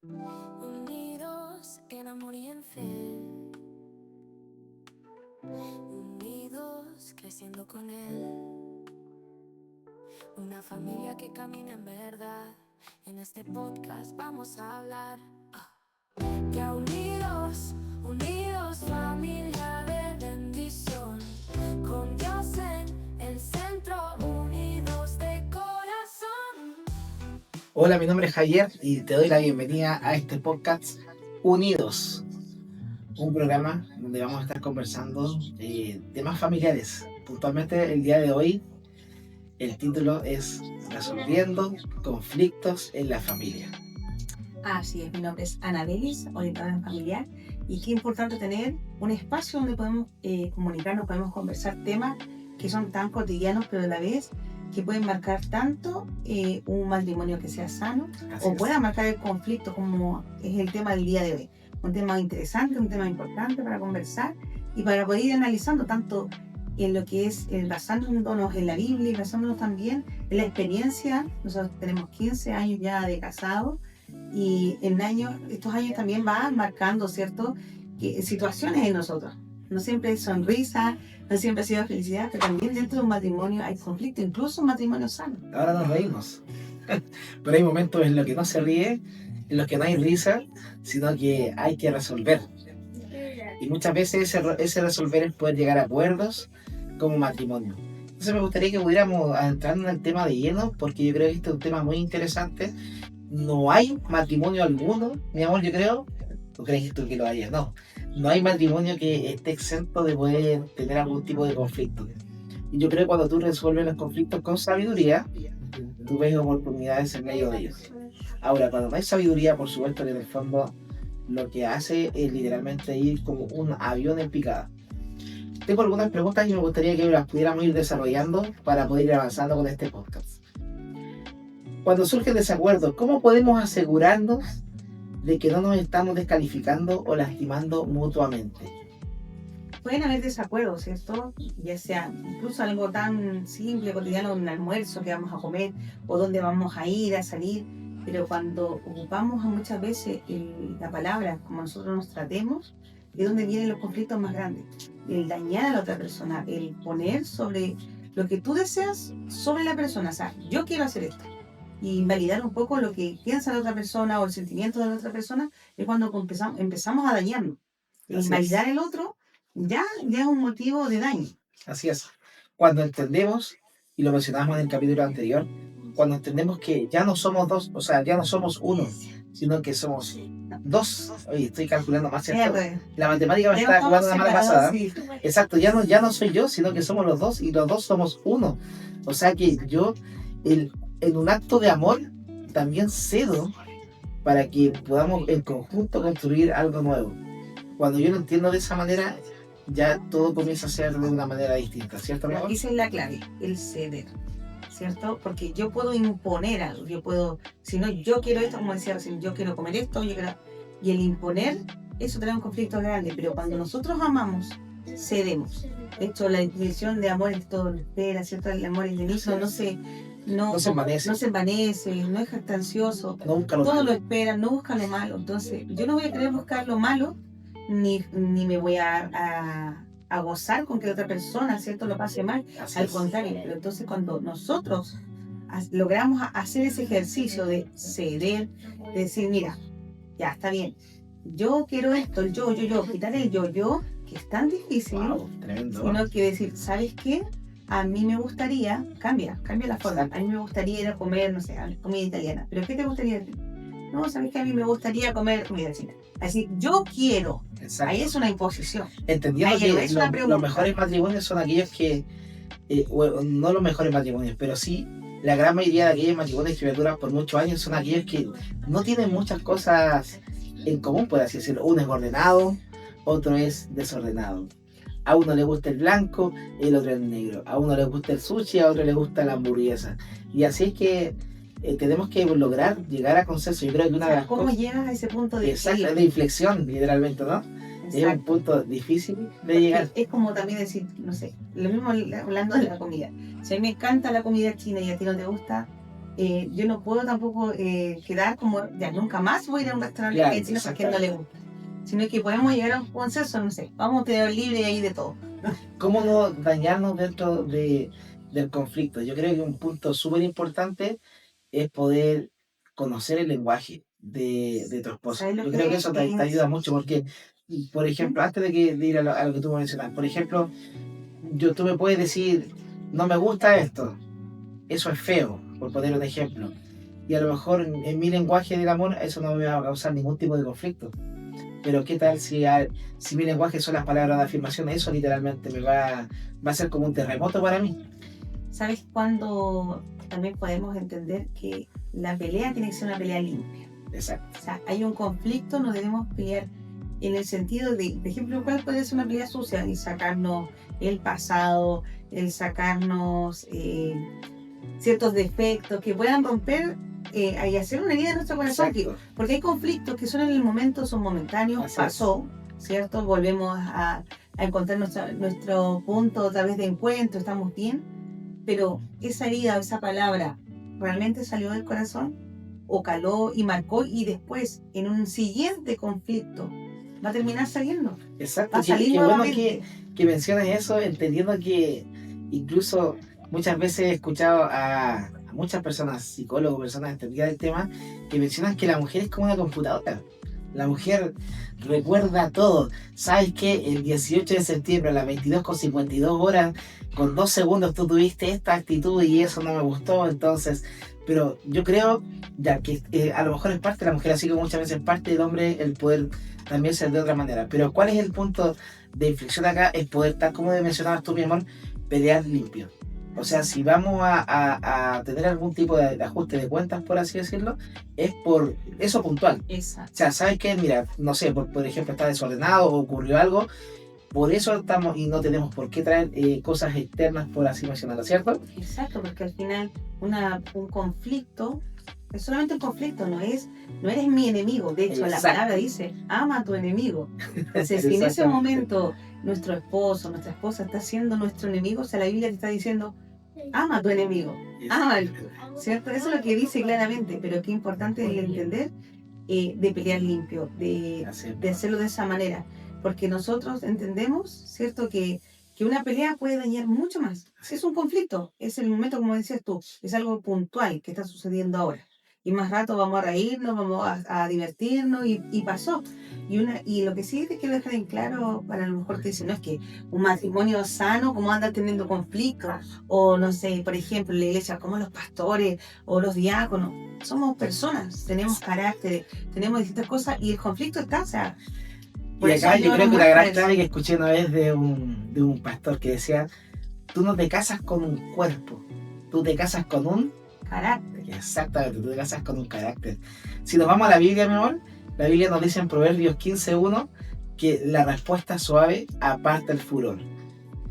Unidos en amor y en fe, unidos creciendo con Él, una familia que camina en verdad. En este podcast vamos a hablar que unidos, unidos familia de bendición, con Dios en el centro, unidos de corazón. Hola, mi nombre es Javier y te doy la bienvenida a este podcast Unidos, un programa donde vamos a estar conversando temas familiares. Puntualmente el día de hoy el título es Resolviendo conflictos en la familia. Así es, mi nombre es Anabelis, orientadora familiar, y qué importante tener un espacio donde podemos comunicarnos, podemos conversar temas que son tan cotidianos, pero a la vez que pueden marcar tanto un matrimonio que sea sano, Así o es. pueda marcar el conflicto, como es el tema del día de hoy. Un tema interesante, un tema importante para conversar y para poder ir analizando tanto en lo que es basándonos en la Biblia y basándonos también en la experiencia. Nosotros tenemos 15 años ya de casados y estos años también van marcando, ¿cierto?, situaciones en nosotros. No siempre es sonrisa, no siempre ha sido felicidad, pero también dentro de un matrimonio hay conflicto, incluso un matrimonio sano. Ahora nos reímos, pero hay momentos en los que no se ríe, en los que no hay risa, sino que hay que resolver. Y muchas veces ese resolver es poder llegar a acuerdos como matrimonio. Entonces me gustaría que pudiéramos entrar en el tema de lleno, porque yo creo que este es un tema muy interesante. No hay matrimonio alguno, mi amor, yo creo, ¿tú crees tú que lo haya? No hay matrimonio que esté exento de poder tener algún tipo de conflicto. Y yo creo que cuando tú resuelves los conflictos con sabiduría, tú ves oportunidades en medio de ellos. Ahora, cuando no hay sabiduría, por supuesto que en el fondo lo que hace es literalmente ir como un avión en picada. Tengo algunas preguntas y me gustaría que las pudiéramos ir desarrollando para poder ir avanzando con este podcast. Cuando surgen desacuerdos, ¿cómo podemos asegurarnos de que no nos estamos descalificando o lastimando mutuamente? Pueden haber desacuerdos, ¿cierto? Ya sea incluso algo tan simple, cotidiano, un almuerzo que vamos a comer o dónde vamos a ir, a salir, pero cuando ocupamos muchas veces la palabra, como nosotros nos tratemos, es donde vienen los conflictos más grandes. El dañar a la otra persona, el poner sobre lo que tú deseas sobre la persona. O sea, yo quiero hacer esto. Y invalidar un poco lo que piensa la otra persona o el sentimiento de la otra persona, es cuando empezamos a dañarnos. Invalidar el otro ya es un motivo de daño. Así es. Cuando entendemos, y lo mencionábamos en el capítulo anterior, cuando entendemos que ya no somos dos, o sea, ya no somos uno, sino que somos dos. Oye, estoy calculando más, ¿cierto? La matemática me está jugando una mala pasada. Sí. Exacto, ya no soy yo, sino que somos los dos y los dos somos uno. O sea que yo, en un acto de amor, también cedo para que podamos en conjunto construir algo nuevo. Cuando yo lo entiendo de esa manera, ya todo comienza a ser de una manera distinta, ¿cierto, mi amor? Esa es la clave, el ceder, ¿cierto? Porque yo puedo imponer algo, si no, yo quiero esto, como decía recién, yo quiero comer esto, y el imponer, eso trae un conflicto grande, pero cuando nosotros amamos, cedemos. De hecho, la definición de amor es todo lo espera, ¿cierto? El amor es de inicio, no se envanece, no es jactancioso, todo lo espera, no busca lo malo. Entonces, yo no voy a querer buscar lo malo, ni me voy a gozar con que la otra persona, ¿cierto?, lo pase mal. Al contrario, pero entonces cuando nosotros logramos hacer ese ejercicio de ceder, de decir, mira, ya está bien, yo quiero esto, el yo, quitar el yo, que es tan difícil, tremendo, sino que decir, ¿sabes qué? A mí me gustaría, cambia la forma. A mí me gustaría ir a comer, no sé, comida italiana. ¿Pero qué te gustaría? No, ¿sabes qué? A mí me gustaría comer comida china. Así, yo quiero. Exacto. Ahí es una imposición. Entendiendo que los mejores matrimonios son aquellos que, bueno, no los mejores matrimonios, pero sí la gran mayoría de aquellos matrimonios que duran por muchos años son aquellos que no tienen muchas cosas en común, por así decirlo. Uno es ordenado, otro es desordenado. A uno le gusta el blanco, el otro el negro. A uno le gusta el sushi, a otro le gusta la hamburguesa. Y así es que tenemos que lograr llegar a consenso. Yo creo que una de las ¿cómo llegas a ese punto de inflexión, literalmente, ¿no? Exacto. Es un punto difícil de llegar. Es como también decir, no sé, lo mismo hablando de la comida. Si a mí me encanta la comida china y a ti no te gusta, yo no puedo tampoco quedar como, ya nunca más voy a ir a un restaurante Claro, argentino porque no le gusta. Sino que podemos llegar a un consenso, no sé, vamos a tener libre ahí de todo. ¿Cómo no dañarnos dentro del conflicto? Yo creo que un punto súper importante es poder conocer el lenguaje de tu esposa. ¿Sabes lo Yo que creo que eso te es? ayuda mucho porque, por ejemplo, antes de ir a lo que tú mencionas, por ejemplo, tú me puedes decir, no me gusta esto, eso es feo, por poner un ejemplo. Y a lo mejor en mi lenguaje del amor eso no me va a causar ningún tipo de conflicto. Pero qué tal si mi lenguaje son las palabras de afirmación, eso literalmente va a ser como un terremoto para mí. ¿Sabes cuándo también podemos entender que la pelea tiene que ser una pelea limpia? Exacto. O sea, hay un conflicto, no debemos pelear en el sentido de, por ejemplo, ¿cuál puede ser una pelea sucia? El sacarnos el pasado, el sacarnos ciertos defectos que puedan romper y hacer una herida en nuestro corazón. Porque hay conflictos que son en el momento, son momentáneos, Así pasó, ¿cierto? Volvemos a encontrar nuestro punto otra vez de encuentro, estamos bien, pero esa herida o esa palabra realmente salió del corazón o caló y marcó y después en un siguiente conflicto va a terminar saliendo. Exacto, Va a salir qué bueno nuevamente. que menciones eso, entendiendo que incluso muchas veces he escuchado a muchas personas, psicólogos, personas entendidas del tema, que mencionan que la mujer es como una computadora. La mujer recuerda todo. ¿Sabes qué? El 18 de septiembre a las 22:52 con 2 segundos tú tuviste esta actitud y eso no me gustó, entonces... Pero yo creo ya que a lo mejor es parte de la mujer, así como muchas veces es parte del hombre el poder también ser de otra manera. Pero ¿cuál es el punto de inflexión acá? Es poder, tal como mencionabas tú, mi amor, pelear limpio. O sea, si vamos a tener algún tipo de ajuste de cuentas, por así decirlo, es por eso puntual. Exacto. O sea, ¿sabes qué? Mira, no sé, por ejemplo, está desordenado o ocurrió algo, por eso estamos y no tenemos por qué traer cosas externas, por así mencionarlo, ¿cierto? Exacto, porque al final un conflicto es solamente un conflicto, no eres mi enemigo. De hecho, la palabra dice, ama a tu enemigo. Entonces, si en ese momento nuestro esposo, nuestra esposa está siendo nuestro enemigo, o sea, la Biblia te está diciendo, ama a tu enemigo, ámalo, ¿cierto? Eso es lo que dice claramente, pero qué importante es entender de pelear limpio, de hacerlo de esa manera, porque nosotros entendemos, ¿cierto?, que una pelea puede dañar mucho más. Si es un conflicto, es el momento, como decías tú, es algo puntual que está sucediendo ahora. Y más rato vamos a reírnos, vamos a divertirnos y pasó. Y lo que sí te quiero dejar en claro, para lo mejor te dicen, no es que un matrimonio sano, como anda teniendo conflictos, o no sé, por ejemplo, en la iglesia, como los pastores o los diáconos, somos personas, tenemos carácter, tenemos distintas cosas y el conflicto está, o sea, y acá yo creo que la gran clave que escuché una vez de un pastor que decía, tú no te casas con un cuerpo, tú te casas con un carácter. Exactamente, tú te casas con un carácter. Si nos vamos a la Biblia, mi amor, la Biblia nos dice en Proverbios 15:1 que la respuesta suave aparta el furor.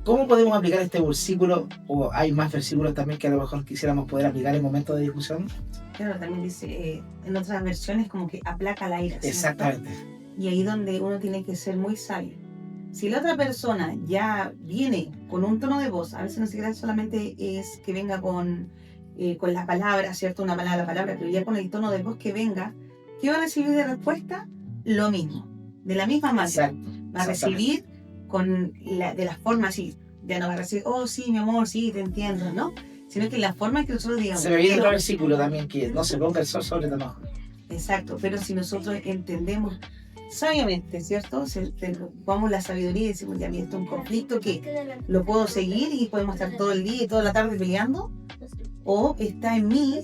¿Cómo podemos aplicar este versículo? O hay más versículos también que a lo mejor quisiéramos poder aplicar en momentos de discusión. Claro, también dice en otras versiones como que aplaca la ira. Exactamente. Y ahí donde uno tiene que ser muy sabio. Si la otra persona ya viene con un tono de voz, a veces no siquiera solamente es que venga con la palabra, ¿cierto? Una palabra, pero ya con el tono de voz que venga, ¿qué va a recibir de respuesta? Lo mismo, de la misma manera. Va a recibir de la forma así, ya no va a recibir, oh sí, mi amor, sí, te entiendo, ¿no? Sino que la forma que nosotros digamos. Se me viene otro versículo también, que no se ponga el sol sobre tu enojo. Exacto, pero si nosotros entendemos sabiamente, ¿cierto? Vamos la sabiduría y decimos, ya, mira, esto es un conflicto que lo puedo seguir y podemos estar todo el día y toda la tarde peleando, o está en mí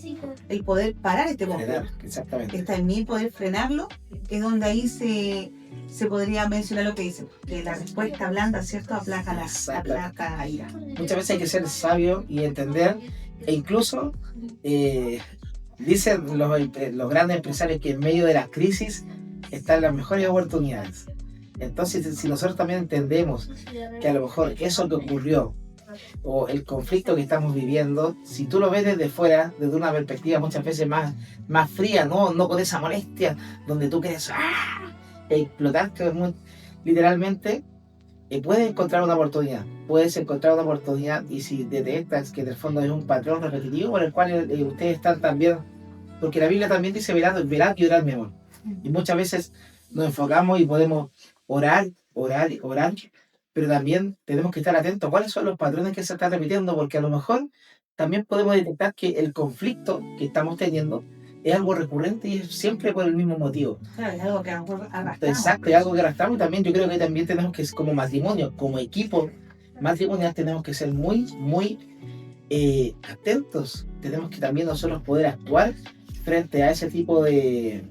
el poder parar este conflicto. Exactamente. Está en mí poder frenarlo, es donde ahí se podría mencionar lo que dice, que la respuesta blanda, ¿cierto? Aplaca la ira. Muchas veces hay que ser sabio y entender, e incluso dicen los grandes empresarios que en medio de las crisis están las mejores oportunidades. Entonces, si nosotros también entendemos que a lo mejor eso que ocurrió o el conflicto que estamos viviendo, si tú lo ves desde fuera, desde una perspectiva muchas veces más fría, no con esa molestia, donde tú quieres explotar, literalmente, puedes encontrar una oportunidad. Puedes encontrar una oportunidad y si detectas que en el fondo es un patrón repetitivo por el cual ustedes están también, porque la Biblia también dice velad y orad, mi amor. Y muchas veces nos enfocamos y podemos orar, pero también tenemos que estar atentos a cuáles son los patrones que se están repitiendo, porque a lo mejor también podemos detectar que el conflicto que estamos teniendo es algo recurrente y es siempre por el mismo motivo. Claro, es algo que a lo mejor arrastramos. Exacto, es algo que arrastramos y también yo creo que también tenemos que, como matrimonio, como equipo matrimonial, tenemos que ser muy, muy atentos. Tenemos que también nosotros poder actuar frente a ese tipo de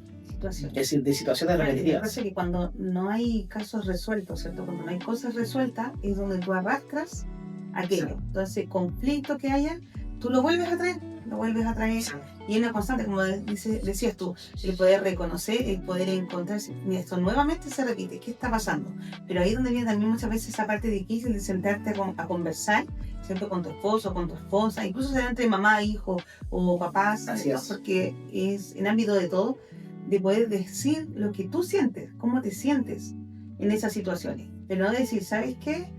situaciones repetitivas. Parece que cuando no hay casos resueltos, ¿cierto? Cuando no hay cosas resueltas, es donde tú arrastras aquello. Sí. Entonces, conflicto que haya, tú lo vuelves a traer, Sí. y es una constante, como decías tú, el poder reconocer, el poder encontrarse, mira, esto nuevamente se repite, ¿qué está pasando? Pero ahí es donde viene también muchas veces esa parte difícil de sentarte a conversar, ¿cierto? Con tu esposo, con tu esposa, incluso sea entre mamá, hijo o papás, Así es. porque es en ámbito de todo, de poder decir lo que tú sientes, cómo te sientes en esas situaciones, pero no decir, ¿sabes qué?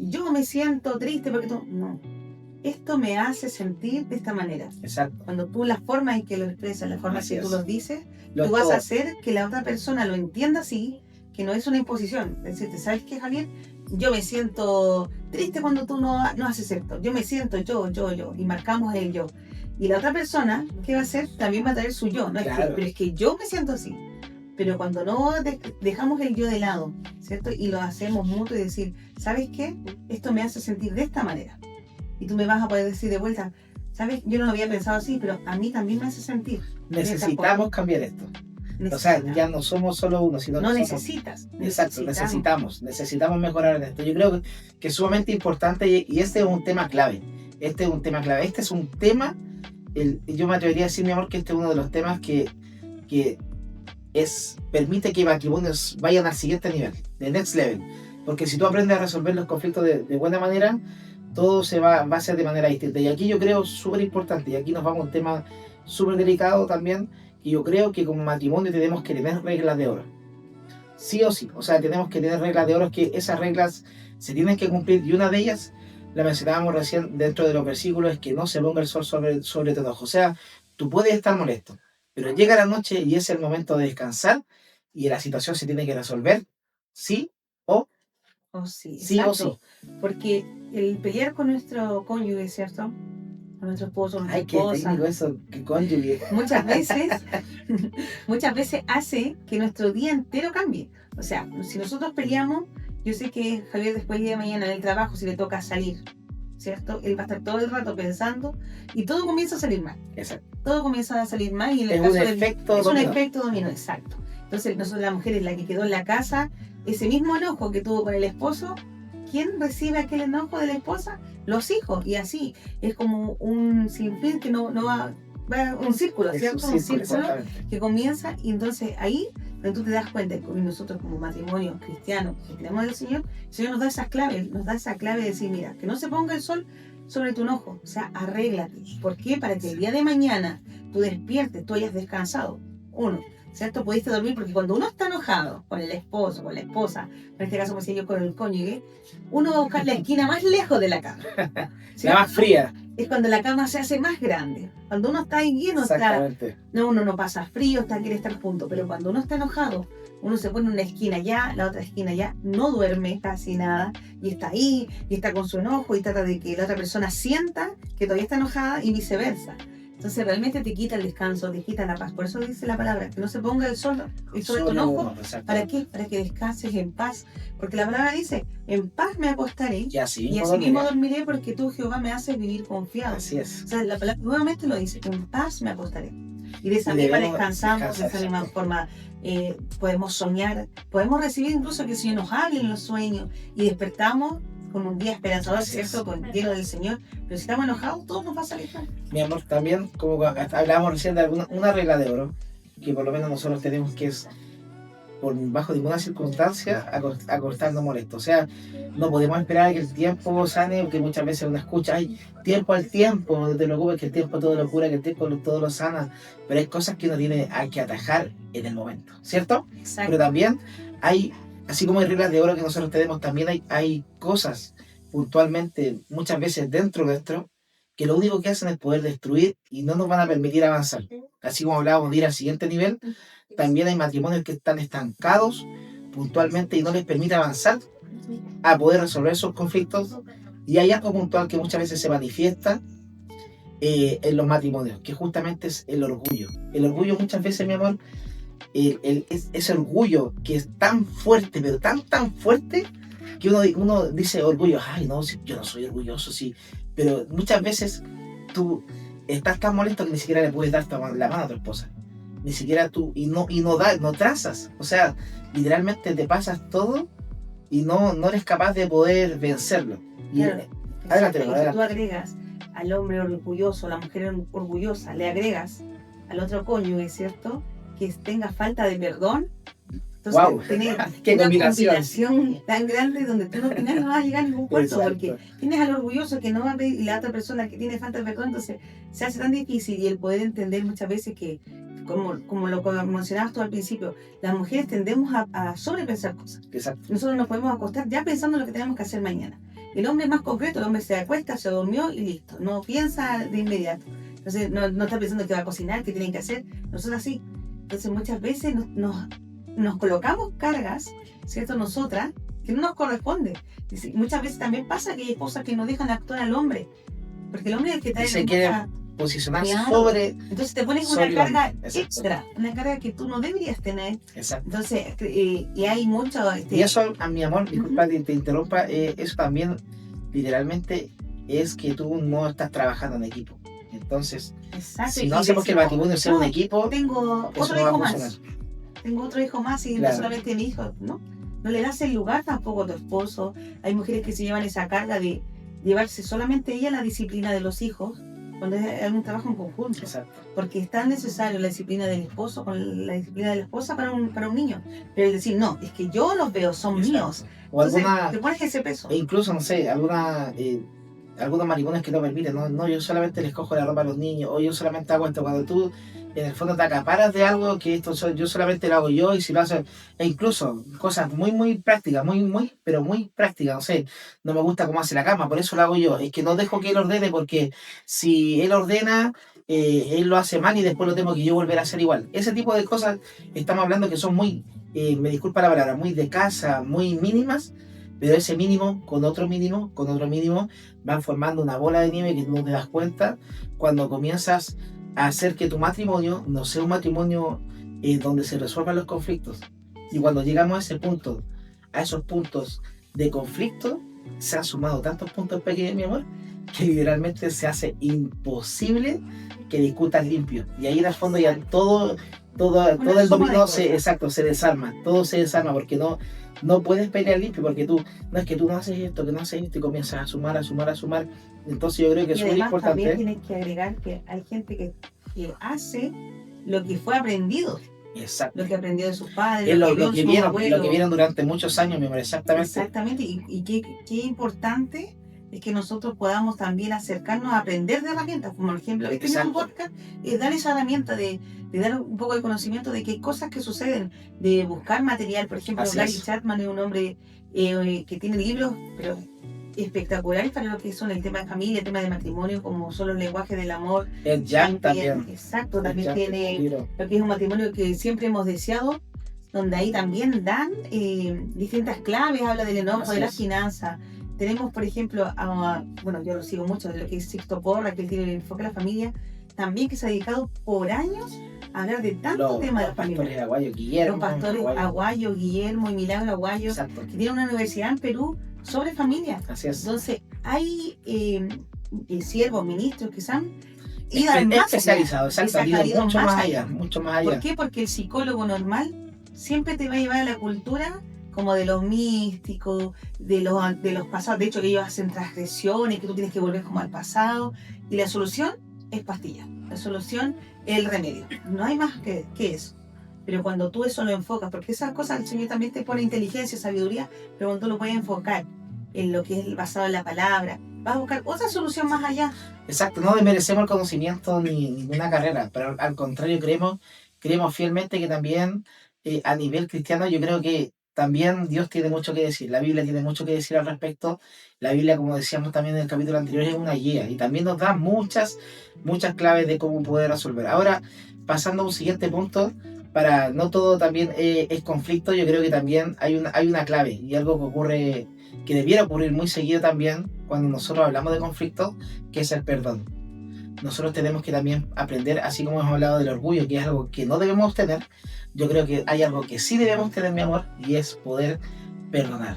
Yo me siento triste porque tú, no, esto me hace sentir de esta manera. Exacto. Cuando tú la forma en que lo expresas, la forma en Así que tú es. lo dices, Lo tú vas todo. a hacer que la otra persona lo entienda así, que no es una imposición. Decirte, ¿sabes qué, Javier? Yo me siento triste cuando tú no haces esto. Yo me siento yo, y marcamos el yo. Y la otra persona, ¿qué va a hacer? También va a traer su yo. No es que, Claro. pero es que yo me siento así. Pero cuando no dejamos el yo de lado, ¿cierto? Y lo hacemos mutuo y decir, ¿sabes qué? Esto me hace sentir de esta manera. Y tú me vas a poder decir de vuelta, ¿sabes? Yo no lo había pensado así, pero a mí también me hace sentir. Necesitamos cambiar esto. O sea, ya no somos solo uno, sino no que necesitas. Exacto, necesitamos mejorar en esto. Yo creo que es sumamente importante y este es un tema clave. Este es un tema, yo me atrevería a decir, mi amor, que este es uno de los temas que permite que matrimonios vayan al siguiente nivel, de next level. Porque si tú aprendes a resolver los conflictos de buena manera, todo va a ser de manera distinta. Y aquí yo creo súper importante, y aquí nos vamos a un tema súper delicado también, y yo creo que como matrimonio tenemos que tener reglas de oro. Sí o sí, o sea, tenemos que tener reglas de oro, que esas reglas se tienen que cumplir, y una de ellas, la mencionábamos recién dentro de los versículos, es que no se ponga el sol sobre tu enojo. O sea, tú puedes estar molesto, pero llega la noche y es el momento de descansar, y la situación se tiene que resolver, sí o sí. Sí o sí. Porque el pelear con nuestro cónyuge, ¿cierto? Con nuestro esposo, nuestra Ay, qué esposa, técnico eso, que cónyuge. muchas veces hace que nuestro día entero cambie. O sea, si nosotros peleamos, yo sé que Javier después el día de mañana en el trabajo, si le toca salir, ¿cierto? Él va a estar todo el rato pensando y todo comienza a salir mal. Exacto. Todo comienza a salir mal y en el Es caso un efecto es un dominó. efecto dominó, exacto. Entonces nosotros, la mujer es la que quedó en la casa, ese mismo enojo que tuvo con el esposo, ¿quién recibe aquel enojo de la esposa? Los hijos. Y así es como un sinfín que no va un círculo, ¿cierto? Un círculo que comienza, y entonces ahí donde tú te das cuenta que nosotros como matrimonio cristiano que tenemos del Señor, el Señor nos da esa clave de decir, mira, que no se ponga el sol sobre tu enojo, o sea, arréglate. ¿Por qué? Para que el día de mañana tú despiertes, tú hayas descansado. Uno, ¿cierto? Pudiste dormir, porque cuando uno está enojado con el esposo, con la esposa, en este caso, como decía yo, con el cónyuge, uno va a buscar la esquina más lejos de la cama. La más fría. Es cuando la cama se hace más grande. Cuando uno está ahí lleno, uno no pasa frío, quiere estar junto. Pero cuando uno está enojado, uno se pone en una esquina allá, la otra esquina allá, no duerme casi nada, y está ahí, y está con su enojo, y trata de que la otra persona sienta que todavía está enojada, y viceversa. Entonces realmente te quita el descanso, te quita la paz. Por eso dice la palabra, que no se ponga el sol sobre tu enojo. ¿Para qué? Para que descanses en paz. Porque la palabra dice, en paz me acostaré y así mismo dormiré, porque tú, Jehová, me haces vivir confiado. Así es. O sea, la palabra nuevamente lo dice, en paz me acostaré. Y de esa misma descansamos, de esa misma forma podemos soñar, podemos recibir incluso que el Señor nos hable en los sueños, y despertamos con un día esperanzador, ¿cierto? Lleno del Señor. Pero si estamos enojados, todo nos va a salir mal. Mi amor, también, como hablábamos recién de una regla de oro, que por lo menos nosotros tenemos, que es, por bajo ninguna circunstancia, acostarnos molestos. O sea, no podemos esperar a que el tiempo sane, porque muchas veces uno escucha, ay, tiempo al tiempo, no te preocupes, que el tiempo todo lo cura, que el tiempo todo lo sana. Pero hay cosas que uno tiene que atajar en el momento, ¿cierto? Exacto. Pero también hay así como hay reglas de oro que nosotros tenemos, también hay cosas puntualmente, muchas veces dentro nuestro, que lo único que hacen es poder destruir y no nos van a permitir avanzar. Así como hablábamos de ir al siguiente nivel, también hay matrimonios que están estancados puntualmente y no les permite avanzar a poder resolver esos conflictos. Y hay algo puntual que muchas veces se manifiesta en los matrimonios, que justamente es el orgullo. El orgullo muchas veces, mi amor, ese orgullo que es tan fuerte, pero tan fuerte, que uno dice orgullo, ay no, si yo no soy orgulloso, sí, pero muchas veces tú estás tan molesto que ni siquiera le puedes dar la mano a tu esposa, ni siquiera tú, no trazas, o sea, literalmente te pasas todo y no eres capaz de poder vencerlo. Y, Claro, adelante, exacto. Y si adelante. tú agregas al hombre orgulloso, a la mujer orgullosa, le agregas al otro cónyuge, ¿cierto? Que tenga falta de perdón. Entonces, Wow, tener qué una combinación. combinación tan grande donde tú al final no vas a llegar a ningún puerto, Exacto. porque tienes al orgulloso que no va a pedir y la otra persona que tiene falta de perdón, entonces se hace tan difícil, y el poder entender muchas veces que, como lo mencionabas tú al principio, las mujeres tendemos a sobrepensar cosas. Exacto. Nosotros nos podemos acostar ya pensando en lo que tenemos que hacer mañana. El hombre es más concreto, el hombre se acuesta, se durmió y listo, no piensa de inmediato. Entonces no está pensando que va a cocinar, qué tienen que hacer, nosotros sí. Entonces muchas veces nos colocamos cargas, ¿cierto? Nosotras, que no nos corresponde. Muchas veces también pasa que hay esposas que no dejan actuar al hombre, porque el hombre es el que trae Se la quiere mucha- posicionar Claro. sobre. Entonces te pones sobre una carga Exacto. extra, una carga que tú no deberías tener. Exacto. Entonces, y hay mucho... Y eso, a mi amor, disculpa que te interrumpa, eso también literalmente es que tú no estás trabajando en equipo. Entonces, Exacto, si y no hacemos que el decimos, matrimonio sea un "No, equipo, tengo eso otro no va a hijo funcionar. más, tengo otro hijo más y Claro. no solamente mi hijo, ¿no? No le das el lugar tampoco a tu esposo. Hay mujeres que se llevan esa carga de llevarse solamente ella la disciplina de los hijos, cuando es un trabajo en conjunto, Exacto. porque es tan necesario la disciplina del esposo con la disciplina de la esposa para un niño. Pero el decir, no, es que yo los veo, son Exacto. míos. O Entonces, alguna, te pones ese peso. e incluso, no sé, algunos matrimonios que no permiten, no, yo solamente les cojo la ropa a los niños, o yo solamente hago esto, cuando tú en el fondo te acaparas de algo que yo solamente lo hago yo, y si lo haces, e incluso cosas muy prácticas, pero muy prácticas, no sé, no me gusta cómo hace la cama, por eso lo hago yo, es que no dejo que él ordene, porque si él ordena, él lo hace mal y después lo tengo que yo volver a hacer igual. Ese tipo de cosas estamos hablando que son muy, me disculpa la palabra, muy de casa, muy mínimas, pero ese mínimo con otro mínimo van formando una bola de nieve que no te das cuenta cuando comienzas a hacer que tu matrimonio no sea un matrimonio donde se resuelvan los conflictos. Y cuando llegamos a ese punto, a esos puntos de conflicto, se han sumado tantos puntos pequeños, mi amor, que literalmente se hace imposible que discutas limpio. Y ahí en el fondo ya todo el dominó se desarma, todo se desarma, porque no puedes pelear limpio, porque no es que tú no haces esto, que no haces esto, y comienzas a sumar. Entonces yo creo que Y es muy además también importante. tienes que agregar que hay gente que hace lo que fue aprendido, Exacto. lo que aprendió de sus padres, Es vio lo en que sus vieron, abuelos. lo que vieron durante muchos años, mi amor, exactamente. Exactamente, y qué importante es que nosotros podamos también acercarnos a aprender de herramientas, como por ejemplo, este mismo Exacto. podcast, es dar esa herramienta de dar un poco de conocimiento de qué cosas que suceden, de buscar material. Por ejemplo, Así Gary es. Chapman es un hombre que tiene libros, pero espectaculares para lo que son el tema de familia, el tema de matrimonio, como son los lenguajes del amor. El Jack también. Exacto, El también Jack, tiene libro. lo que es un matrimonio que siempre hemos deseado, donde ahí también dan distintas claves, habla del enojo, Así de las es. finanzas. Tenemos, por ejemplo, bueno, yo lo sigo mucho, de lo que es Sixto Porra, que él tiene el enfoque de la familia, también que se ha dedicado por años a hablar de tantos temas de Los la familia. pastores Aguayo, Guillermo. Los pastores Aguayo, Guillermo y Milagro Aguayo, Exacto. que tienen una universidad en Perú sobre familia. Así es. Entonces, hay siervos, ministros que se han ido al más Especializado, exacto, han ido mucho más allá, mucho más allá. ¿Por qué? Porque el psicólogo normal siempre te va a llevar a la cultura como de los místicos, de los pasados. De hecho, que ellos hacen transgresiones, que tú tienes que volver como al pasado. Y la solución es pastilla. La solución es el remedio. No hay más que eso. Pero cuando tú eso lo enfocas, porque esas cosas el Señor también te pone inteligencia, sabiduría, pero cuando tú lo puedes enfocar en lo que es basado en la palabra, vas a buscar otra solución más allá. Exacto, no desmerecemos el conocimiento ni ninguna carrera, pero al contrario creemos fielmente que también a nivel cristiano yo creo que también Dios tiene mucho que decir, la Biblia tiene mucho que decir al respecto. La Biblia, como decíamos también en el capítulo anterior, es una guía y también nos da muchas claves de cómo poder resolver. Ahora, pasando a un siguiente punto, para no todo también es conflicto, yo creo que también hay una clave y algo que ocurre, que debiera ocurrir muy seguido también cuando nosotros hablamos de conflicto, que es el perdón. Nosotros tenemos que también aprender, así como hemos hablado del orgullo, que es algo que no debemos tener, yo creo que hay algo que sí debemos tener, mi amor, y es poder perdonar.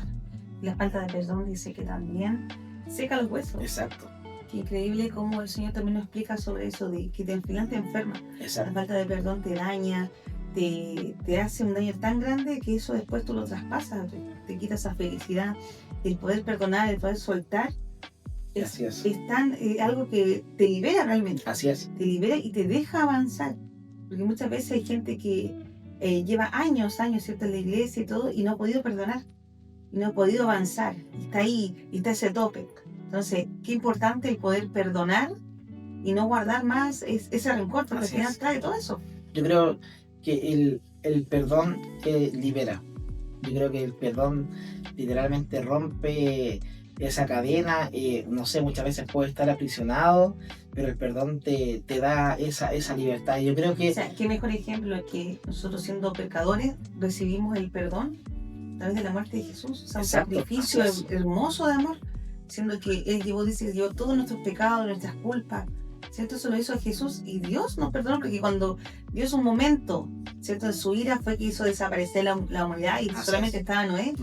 La falta de perdón dice que también seca los huesos. Exacto. Qué increíble cómo el Señor también nos explica sobre eso, de que al final te enferma. Exacto. La falta de perdón te daña, te hace un daño tan grande que eso después tú lo traspasas, te quita esa felicidad. El poder perdonar, el poder soltar, Así es. Algo que te libera realmente. Así es. Te libera y te deja avanzar. Porque muchas veces hay gente que lleva años, ¿cierto?, en la iglesia y todo, y no ha podido perdonar, y no ha podido avanzar, y está ahí, y está ese tope. Entonces, qué importante el poder perdonar y no guardar más ese rencor, porque al final trae todo eso. Yo creo que el perdón libera. Yo creo que el perdón literalmente rompe esa cadena. No sé, muchas veces puede estar aprisionado, pero el perdón te da esa libertad. Yo creo que... O sea, qué mejor ejemplo es que nosotros, siendo pecadores, recibimos el perdón a través de la muerte de Jesús. O sea, un sacrificio hermoso de amor, siendo que Él llevó todos nuestros pecados, nuestras culpas, ¿cierto? Eso lo hizo Jesús, y Dios nos perdonó, porque cuando Dios, un momento, ¿cierto?, de su ira fue que hizo desaparecer la humanidad, y solamente estaba Noé.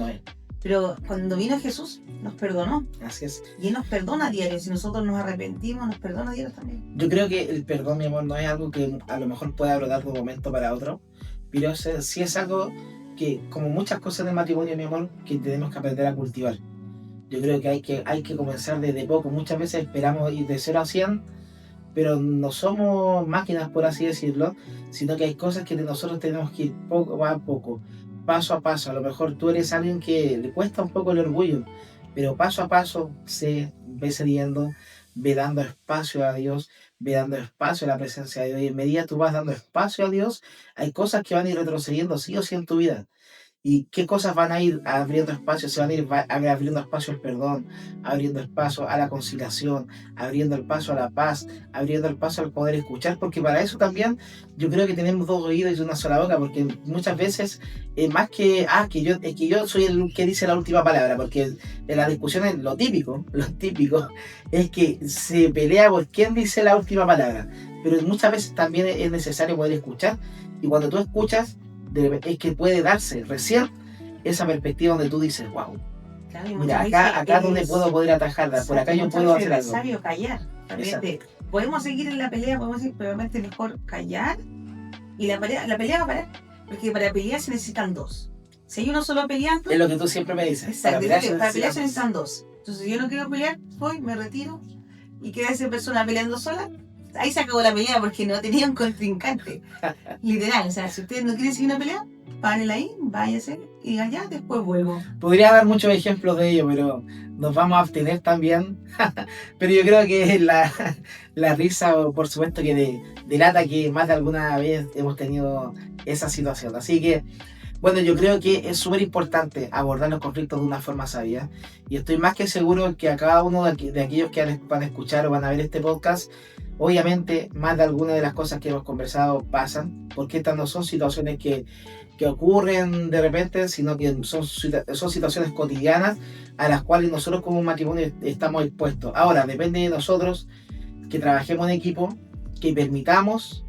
Pero cuando vino Jesús, nos perdonó. Así es. Y Él nos perdona a diario. Si nosotros nos arrepentimos, nos perdona a diario también. Yo creo que el perdón, mi amor, no es algo que a lo mejor pueda brotar de un momento para otro, pero sí es algo que, como muchas cosas del matrimonio, mi amor, que tenemos que aprender a cultivar. Yo creo que hay que comenzar desde poco. Muchas veces esperamos ir de 0 a 100, pero no somos máquinas, por así decirlo, sino que hay cosas que nosotros tenemos que ir poco a poco, paso a paso. A lo mejor tú eres alguien que le cuesta un poco el orgullo, pero paso a paso ve cediendo, ve dando espacio a Dios, ve dando espacio a la presencia de Dios, y en medida tú vas dando espacio a Dios, hay cosas que van a ir retrocediendo sí o sí en tu vida. ¿Y qué cosas van a ir abriendo espacio? Se van a ir abriendo espacio al perdón, abriendo espacio a la conciliación, abriendo el paso a la paz, abriendo el paso al poder escuchar, porque para eso también yo creo que tenemos dos oídos y una sola boca, porque muchas veces, más que yo soy el que dice la última palabra, porque en las discusiones lo típico es que se pelea por quién dice la última palabra, pero muchas veces también es necesario poder escuchar, y cuando tú escuchas, es que puede darse recién esa perspectiva donde tú dices, wow, claro, mira, acá donde puedo poder atajar, por acá yo puedo hacer algo. Es necesario callar. Podemos seguir en la pelea, pero realmente es mejor callar, y la pelea va a parar, porque para pelear se necesitan dos. Si hay uno solo peleando, es lo que tú siempre me dices. Exacto, para pelear se necesitan dos. Entonces, si yo no quiero pelear, me retiro, y queda esa persona peleando sola. Ahí se acabó la pelea, porque no tenía un contrincante. Literal, o sea, si ustedes no quieren seguir una pelea, párenla ahí, váyase y digan ya, después vuelvo. Podría dar muchos ejemplos de ello, pero nos vamos a abstener también. Pero yo creo que la risa, por supuesto, que delata que más de alguna vez hemos tenido esa situación. Así que, bueno, yo creo que es súper importante abordar los conflictos de una forma sabia. Y estoy más que seguro que a cada uno de aquellos que van a escuchar o van a ver este podcast, obviamente más de alguna de las cosas que hemos conversado pasan, porque estas no son situaciones que ocurren de repente, sino que son situaciones cotidianas a las cuales nosotros como matrimonio estamos expuestos. Ahora, depende de nosotros que trabajemos en equipo, que permitamos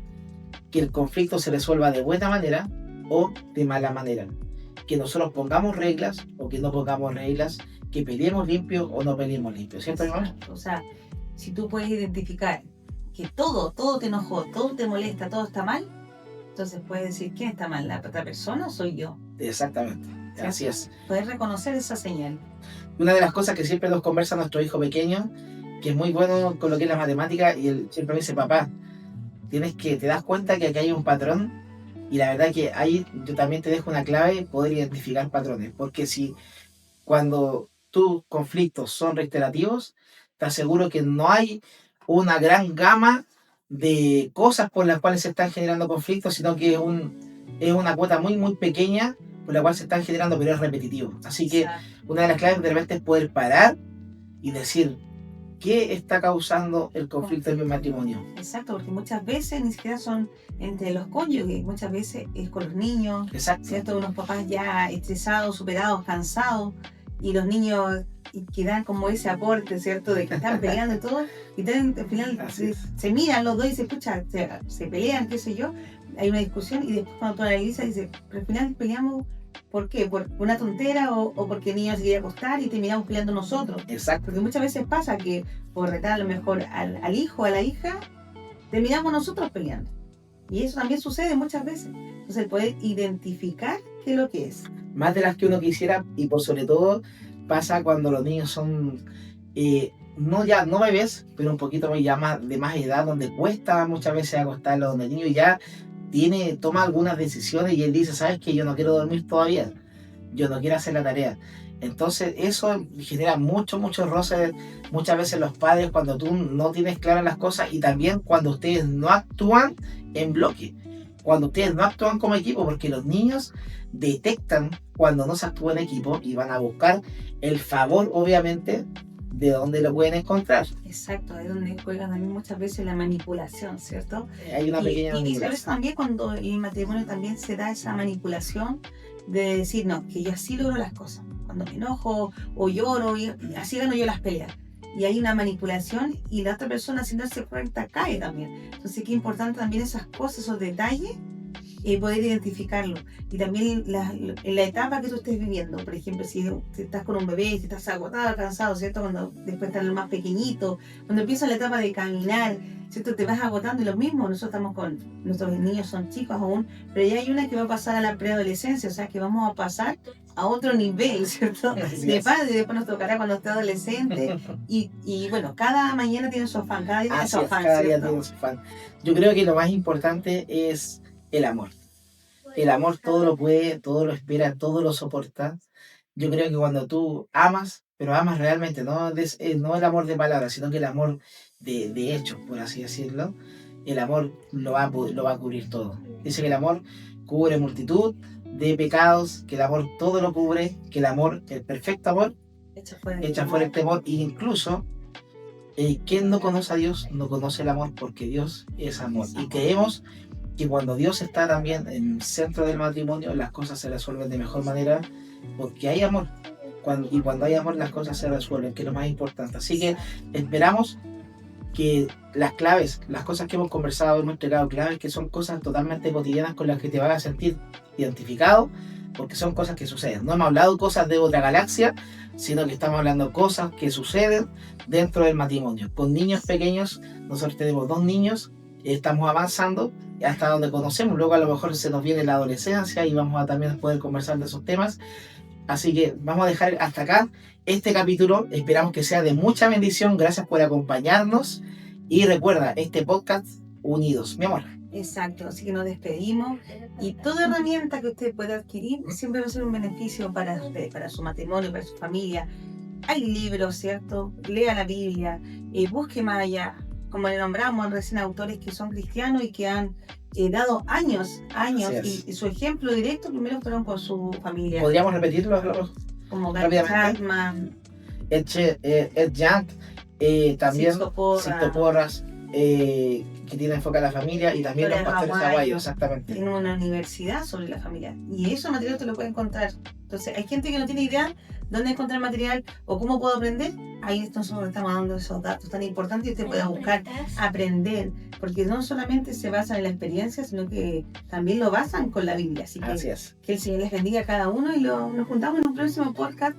que el conflicto se resuelva de buena manera o de mala manera, que nosotros pongamos reglas o que no pongamos reglas, que peleemos limpio o no peleemos limpio, ¿cierto, hermano? O sea, si tú puedes identificar que todo te enojó, todo te molesta, todo está mal, entonces puedes decir, ¿quién está mal? ¿La otra persona o soy yo? Exactamente, ¿cierto? Así es. Puedes reconocer esa señal. Una de las cosas que siempre nos conversa nuestro hijo pequeño, que es muy bueno con lo que es la matemática, y él siempre me dice, papá, te das cuenta que aquí hay un patrón, y la verdad que ahí yo también te dejo una clave, poder identificar patrones, porque si cuando tus conflictos son reiterativos, te aseguro que no hay una gran gama de cosas por las cuales se están generando conflictos, sino que es una cuota muy, muy pequeña por la cual se están generando, pero es repetitivo. Así que Exacto. una de las claves de repente es poder parar y decir, ¿qué está causando el conflicto en mi matrimonio? Exacto, porque muchas veces ni siquiera son entre los cónyuges, muchas veces es con los niños, Exacto. ¿cierto? Unos papás ya estresados, superados, cansados, y los niños que dan como ese aporte, ¿cierto? De que están peleando y todo, y al final Así es. se miran los dos y se escuchan, se pelean, qué sé yo, hay una discusión y después cuando tú analizas dices, pero al final peleamos. ¿Por qué? ¿Por una tontera o porque el niño se quería acostar y terminamos peleando nosotros? Exacto. Porque muchas veces pasa que por retar a lo mejor al hijo, a la hija, terminamos nosotros peleando. Y eso también sucede muchas veces. Entonces, el poder identificar qué es lo que es. Más de las que uno quisiera, y por sobre todo pasa cuando los niños son no bebés, pero un poquito de más edad, donde cuesta muchas veces acostarlo, donde el niño ya toma algunas decisiones y él dice, ¿sabes qué? Yo no quiero dormir todavía, yo no quiero hacer la tarea. Entonces eso genera muchos roces, muchas veces los padres cuando tú no tienes claras las cosas, y también cuando ustedes no actúan en bloque, cuando ustedes no actúan como equipo, porque los niños detectan cuando no se actúa en equipo y van a buscar el favor, obviamente, de donde lo pueden encontrar. Exacto, es donde juega también muchas veces la manipulación, ¿cierto? Hay una pequeña Y por manipulación. eso también cuando en el matrimonio también se da esa manipulación de decir, no, que yo así logro las cosas. Cuando me enojo o lloro, y así gano yo las peleas. Y hay una manipulación y la otra persona sin darse cuenta cae también. Entonces, qué importante también esas cosas, esos detalles, poder identificarlo. Y también en la etapa que tú estés viviendo, por ejemplo, si estás con un bebé, si estás agotado, cansado, ¿cierto? Cuando después estás más pequeñito, cuando empieza la etapa de caminar, ¿cierto? Te vas agotando y lo mismo, nosotros estamos con, nuestros niños son chicos aún, pero ya hay una que va a pasar a la preadolescencia, o sea que vamos a pasar a otro nivel, ¿cierto? De padre, después nos tocará cuando esté adolescente, y bueno, cada mañana tiene su afán, cada día tiene su afán, cada día ¿cierto? tiene su afán. Yo creo que lo más importante es el amor. El amor todo lo puede, todo lo espera, todo lo soporta. Yo creo que cuando tú amas, pero amas realmente, no el amor de palabras, sino que el amor de hechos, por así decirlo, el amor lo va a cubrir todo. Dice que el amor cubre multitud de pecados, que el amor todo lo cubre, que el amor, el perfecto amor, echa fuera el temor, e incluso quien no conoce a Dios no conoce el amor, porque Dios es amor. Y creemos que cuando Dios está también en el centro del matrimonio, las cosas se resuelven de mejor manera, porque hay amor. Y cuando hay amor, las cosas se resuelven, que es lo más importante. Así que esperamos que las claves, las cosas que hemos conversado, hemos entregado claves, que son cosas totalmente cotidianas con las que te vas a sentir identificado, porque son cosas que suceden. No hemos hablado cosas de otra galaxia, sino que estamos hablando cosas que suceden dentro del matrimonio. Con niños pequeños, nosotros tenemos 2 niños, estamos avanzando hasta donde conocemos, luego a lo mejor se nos viene la adolescencia y vamos a también poder conversar de esos temas. Así que vamos a dejar hasta acá este capítulo, esperamos que sea de mucha bendición, gracias por acompañarnos y recuerda, este podcast Unidos, mi amor. Exacto, así que nos despedimos y toda herramienta que usted pueda adquirir siempre va a ser un beneficio para usted, para su matrimonio, para su familia. Hay libros, ¿cierto? Lea la Biblia, busque más allá. Como le nombramos recién, autores que son cristianos y que han dado años, y su ejemplo directo primero fueron por su familia. ¿Podríamos repetirlo? Como Gary Chapman, Ed Young, también Sixto Porras, que tiene enfoque a la familia, y también los pastores aguayos, exactamente. En una universidad sobre la familia. Y eso material te lo puedes encontrar. Entonces, hay gente que no tiene idea dónde encontrar material o cómo puedo aprender. Ahí nosotros estamos dando esos datos tan importantes y usted pueda buscar aprender, porque no solamente se basan en la experiencia, sino que también lo basan con la Biblia. Así que el Señor les bendiga a cada uno y nos juntamos en un próximo podcast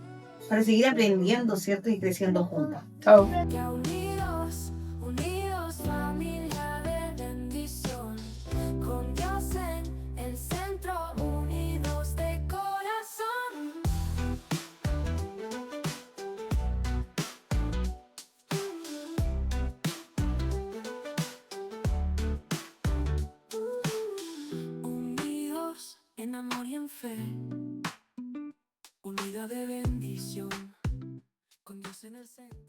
para seguir aprendiendo, ¿cierto? Y creciendo juntos. Chao. Unidos, unidos, familia de bendición, con Dios en el centro, unidos de corazón. Unidos en amor y en fe, unidad de bendición, con Dios en el centro.